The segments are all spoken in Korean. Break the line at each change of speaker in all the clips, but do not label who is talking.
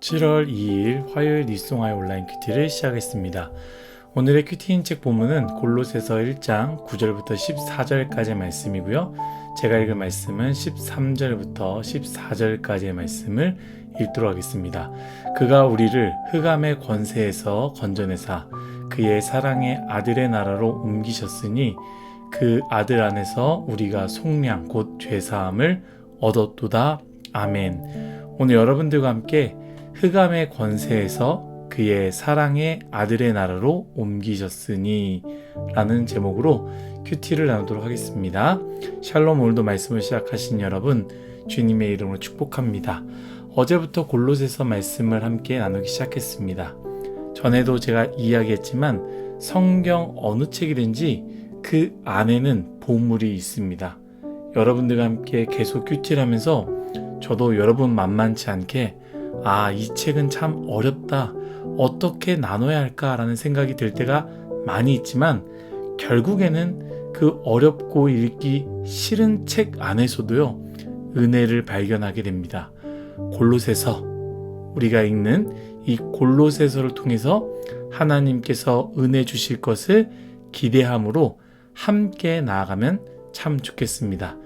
7월 2일 화요일 뉴스송화의 온라인 큐티를 시작했습니다. 오늘의 큐티인 책 본문은 골로새서 1장 9절부터 14절까지의 말씀이고요. 제가 읽을 말씀은 13절부터 14절까지의 말씀을 읽도록 하겠습니다. 그가 우리를 흑암의 권세에서 건져내사 그의 사랑의 아들의 나라로 옮기셨으니 그 아들 안에서 우리가 속량 곧 죄사함을 얻었도다. 아멘. 오늘 여러분들과 함께 흑암의 권세에서 그의 사랑의 아들의 나라로 옮기셨으니 라는 제목으로 큐티를 나누도록 하겠습니다. 샬롬. 오늘도 말씀을 시작하신 여러분 주님의 이름으로 축복합니다. 어제부터 골로새서 말씀을 함께 나누기 시작했습니다. 전에도 제가 이야기했지만 성경 어느 책이든지 그 안에는 보물이 있습니다. 여러분들과 함께 계속 큐티를 하면서 저도 여러분 만만치 않게 이 책은 참 어렵다. 어떻게 나눠야 할까라는 생각이 들 때가 많이 있지만 결국에는 그 어렵고 읽기 싫은 책 안에서도요, 은혜를 발견하게 됩니다. 골로새서, 우리가 읽는 이 골로새서를 통해서 하나님께서 은혜 주실 것을 기대함으로 함께 나아가면 참 좋겠습니다.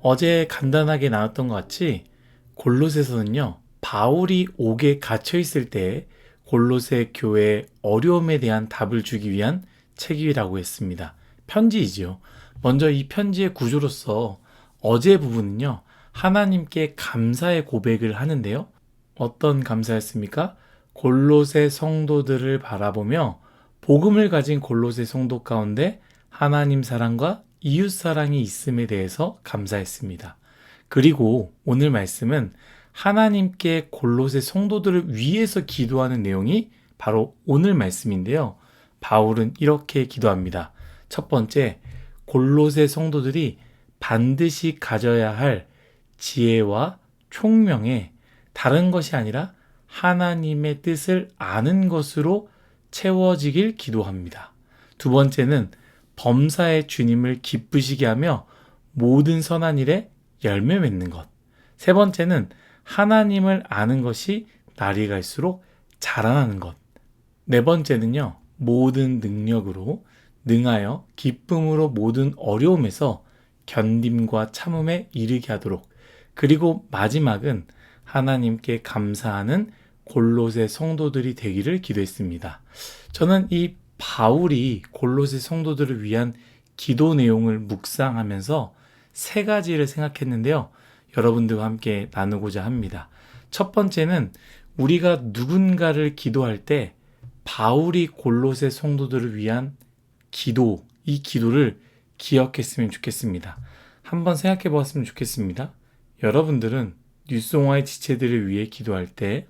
어제 간단하게 나눴던 것 같이 골로새서는요, 바울이 옥에 갇혀 있을 때 골로새 교회의 어려움에 대한 답을 주기 위한 책이라고 했습니다. 편지이지요. 먼저 이 편지의 구조로서 어제 부분은요, 하나님께 감사의 고백을 하는데요. 어떤 감사였습니까? 골로새 성도들을 바라보며 복음을 가진 골로새 성도 가운데 하나님 사랑과 이웃 사랑이 있음에 대해서 감사했습니다. 그리고 오늘 말씀은 하나님께 골로새 성도들을 위해서 기도하는 내용이 바로 오늘 말씀인데요. 바울은 이렇게 기도합니다. 첫 번째, 골로새 성도들이 반드시 가져야 할 지혜와 총명에 다른 것이 아니라 하나님의 뜻을 아는 것으로 채워지길 기도합니다. 두 번째는 범사의 주님을 기쁘시게 하며 모든 선한 일에 열매 맺는 것. 세 번째는 하나님을 아는 것이 날이 갈수록 자라나는 것. 네 번째는요, 모든 능력으로 능하여 기쁨으로 모든 어려움에서 견딤과 참음에 이르게 하도록. 그리고 마지막은 하나님께 감사하는 골로새 성도들이 되기를 기도했습니다. 저는 이 바울이 골로새 성도들을 위한 기도 내용을 묵상하면서 세 가지를 생각했는데요. 여러분들과 함께 나누고자 합니다. 첫 번째는 우리가 누군가를 기도할 때 바울이 골로새 성도들을 위한 기도, 이 기도를 기억했으면 좋겠습니다. 한번 생각해 보았으면 좋겠습니다. 여러분들은 뉴스송화의 지체들을 위해 기도할 때,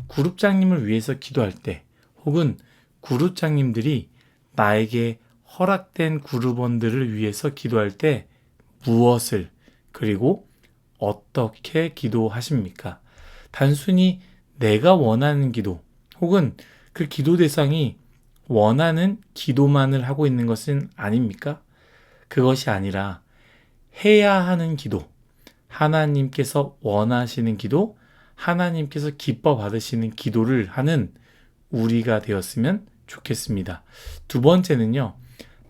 그룹장님을 위해서 기도할 때, 혹은 그룹장님들이 나에게 허락된 그룹원들을 위해서 기도할 때 무엇을, 그리고 어떻게 기도하십니까? 단순히 내가 원하는 기도, 혹은 그 기도 대상이 원하는 기도만을 하고 있는 것은 아닙니까? 그것이 아니라 해야 하는 기도, 하나님께서 원하시는 기도, 하나님께서 기뻐 받으시는 기도를 하는 우리가 되었으면 좋겠습니다. 두 번째는요,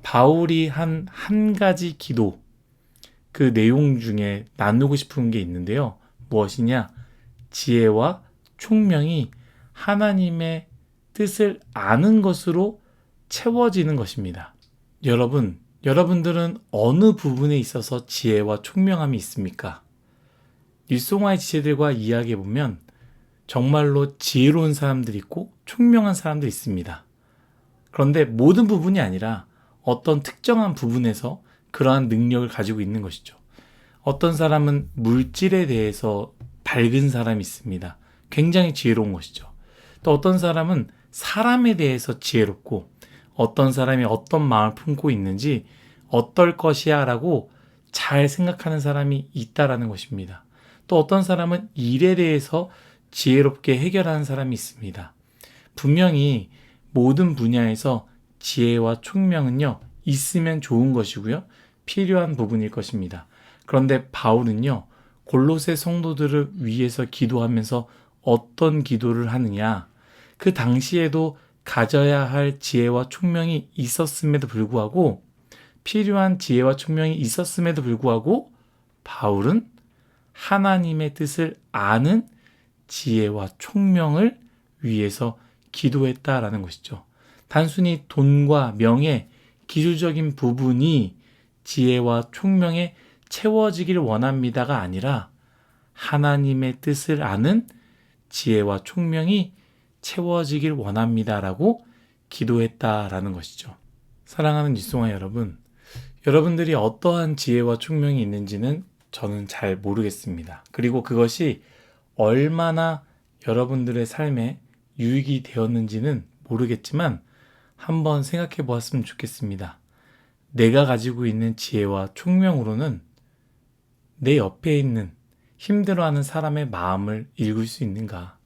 바울이 한 가지 기도, 그 내용 중에 나누고 싶은 게 있는데요. 무엇이냐? 지혜와 총명이 하나님의 뜻을 아는 것으로 채워지는 것입니다. 여러분들은 어느 부분에 있어서 지혜와 총명함이 있습니까? 뉴스송화의 지체들과 이야기해보면 정말로 지혜로운 사람들이 있고 총명한 사람들이 있습니다. 그런데 모든 부분이 아니라 어떤 특정한 부분에서 그러한 능력을 가지고 있는 것이죠. 어떤 사람은 물질에 대해서 밝은 사람이 있습니다. 굉장히 지혜로운 것이죠. 또 어떤 사람은 사람에 대해서 지혜롭고, 어떤 사람이 어떤 마음을 품고 있는지 어떨 것이야 라고 잘 생각하는 사람이 있다라는 것입니다. 또 어떤 사람은 일에 대해서 지혜롭게 해결하는 사람이 있습니다. 분명히 모든 분야에서 지혜와 총명은요, 있으면 좋은 것이고요, 필요한 부분일 것입니다. 그런데 바울은요, 골로새 성도들을 위해서 기도하면서 어떤 기도를 하느냐? 그 당시에도 가져야 할 지혜와 총명이 있었음에도 불구하고, 필요한 지혜와 총명이 있었음에도 불구하고 바울은 하나님의 뜻을 아는 지혜와 총명을 위해서 기도했다라는 것이죠. 단순히 돈과 명예, 기술적인 부분이 지혜와 총명에 채워지기를 원합니다가 아니라 하나님의 뜻을 아는 지혜와 총명이 채워지길 원합니다라고 기도했다라는 것이죠. 사랑하는 율송아 여러분, 여러분들이 어떠한 지혜와 총명이 있는지는 저는 잘 모르겠습니다. 그리고 그것이 얼마나 여러분들의 삶에 유익이 되었는지는 모르겠지만 한번 생각해 보았으면 좋겠습니다. 내가 가지고 있는 지혜와 총명으로는 내 옆에 있는 힘들어하는 사람의 마음을 읽을 수 있는가?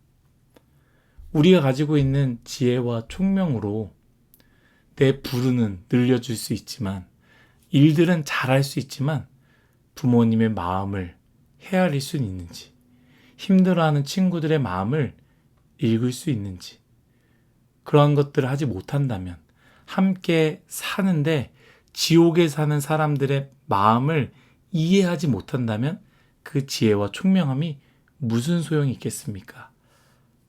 우리가 가지고 있는 지혜와 총명으로 내 부르는 늘려줄 수 있지만, 일들은 잘할 수 있지만 부모님의 마음을 헤아릴 수 있는지, 힘들어하는 친구들의 마음을 읽을 수 있는지, 그러한 것들을 하지 못한다면, 함께 사는데 지옥에 사는 사람들의 마음을 이해하지 못한다면 그 지혜와 총명함이 무슨 소용이 있겠습니까?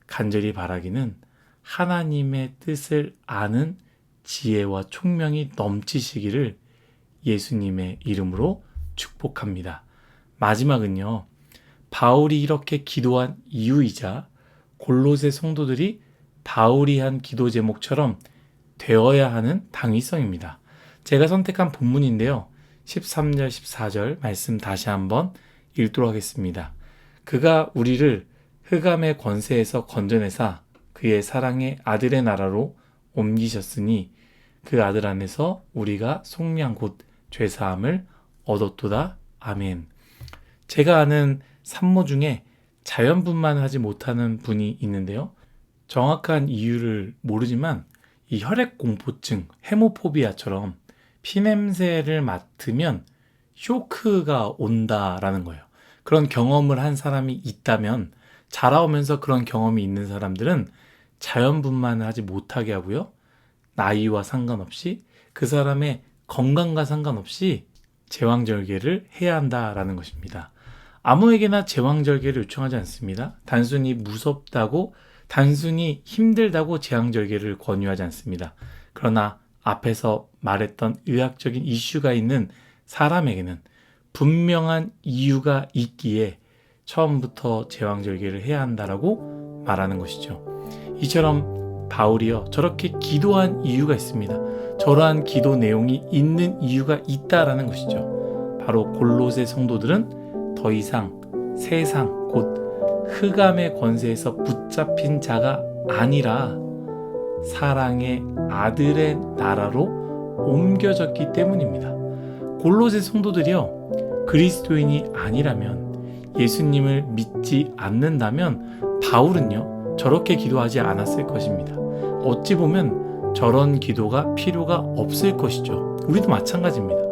간절히 바라기는 하나님의 뜻을 아는 지혜와 총명이 넘치시기를 예수님의 이름으로 축복합니다. 마지막은요, 바울이 이렇게 기도한 이유이자 골로새 성도들이 바울이 한 기도 제목처럼 되어야 하는 당위성입니다. 제가 선택한 본문인데요, 13절, 14절 말씀 다시 한번 읽도록 하겠습니다. 그가 우리를 흑암의 권세에서 건져내사 그의 사랑의 아들의 나라로 옮기셨으니 그 아들 안에서 우리가 속량 곧 죄사함을 얻었도다. 아멘. 제가 아는 산모 중에 자연분만을 하지 못하는 분이 있는데요, 정확한 이유를 모르지만 이 혈액공포증, 헤모포비아처럼 피냄새를 맡으면 쇼크가 온다라는 거예요. 그런 경험을 한 사람이 있다면, 자라오면서 그런 경험이 있는 사람들은 자연분만을 하지 못하게 하고요, 나이와 상관없이 그 사람의 건강과 상관없이 제왕절개를 해야 한다라는 것입니다. 아무에게나 제왕절개를 요청하지 않습니다. 단순히 무섭다고, 단순히 힘들다고 제왕절개를 권유하지 않습니다. 그러나 앞에서 말했던 의학적인 이슈가 있는 사람에게는 분명한 이유가 있기에 처음부터 제왕절개를 해야 한다라고 말하는 것이죠. 이처럼 바울이요, 저렇게 기도한 이유가 있습니다. 저러한 기도 내용이 있는 이유가 있다라는 것이죠. 바로 골로새 성도들은 더 이상 세상 곧 흑암의 권세에서 붙잡힌 자가 아니라 사랑의 아들의 나라로 옮겨졌기 때문입니다. 골로새 성도들이요, 그리스도인이 아니라면, 예수님을 믿지 않는다면 바울은요 저렇게 기도하지 않았을 것입니다. 어찌 보면 저런 기도가 필요가 없을 것이죠. 우리도 마찬가지입니다.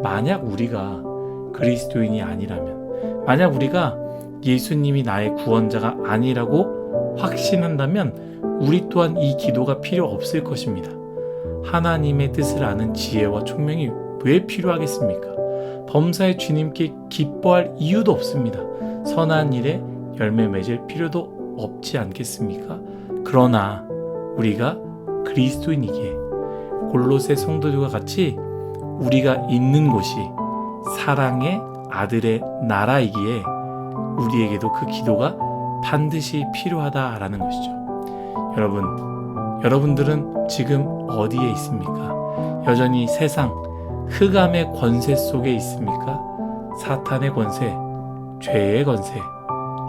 만약 우리가 그리스도인이 아니라면, 만약 우리가 예수님이 나의 구원자가 아니라고 확신한다면 우리 또한 이 기도가 필요 없을 것입니다. 하나님의 뜻을 아는 지혜와 총명이 왜 필요하겠습니까? 범사의 주님께 기뻐할 이유도 없습니다. 선한 일에 열매 맺을 필요도 없지 않겠습니까? 그러나 우리가 그리스도인이기에 골로새 성도들과 같이 우리가 있는 곳이 사랑의 아들의 나라이기에 우리에게도 그 기도가 반드시 필요하다라는 것이죠. 여러분들은 지금 어디에 있습니까? 여전히 세상 흑암의 권세 속에 있습니까? 사탄의 권세, 죄의 권세,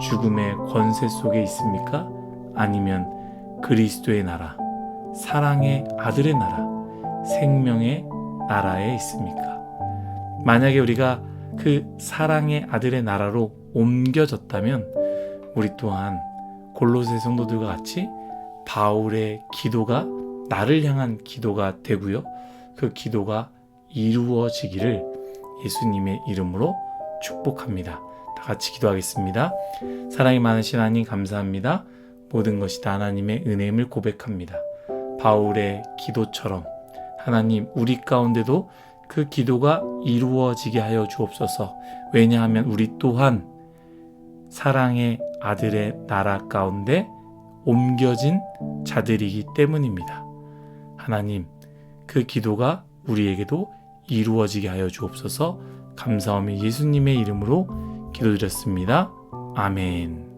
죽음의 권세 속에 있습니까? 아니면 그리스도의 나라, 사랑의 아들의 나라, 생명의 나라에 있습니까? 만약에 우리가 그 사랑의 아들의 나라로 옮겨졌다면 우리 또한 골로새 성도들과 같이 바울의 기도가 나를 향한 기도가 되고요, 그 기도가 이루어지기를 예수님의 이름으로 축복합니다. 다 같이 기도하겠습니다. 사랑이 많으신 하나님 감사합니다. 모든 것이 다 하나님의 은혜임을 고백합니다. 바울의 기도처럼 하나님 우리 가운데도 그 기도가 이루어지게 하여 주옵소서. 왜냐하면 우리 또한 사랑의 아들의 나라 가운데 옮겨진 자들이기 때문입니다. 하나님 그 기도가 우리에게도 이루어지게 하여 주옵소서. 감사하며 예수님의 이름으로 기도드렸습니다. 아멘.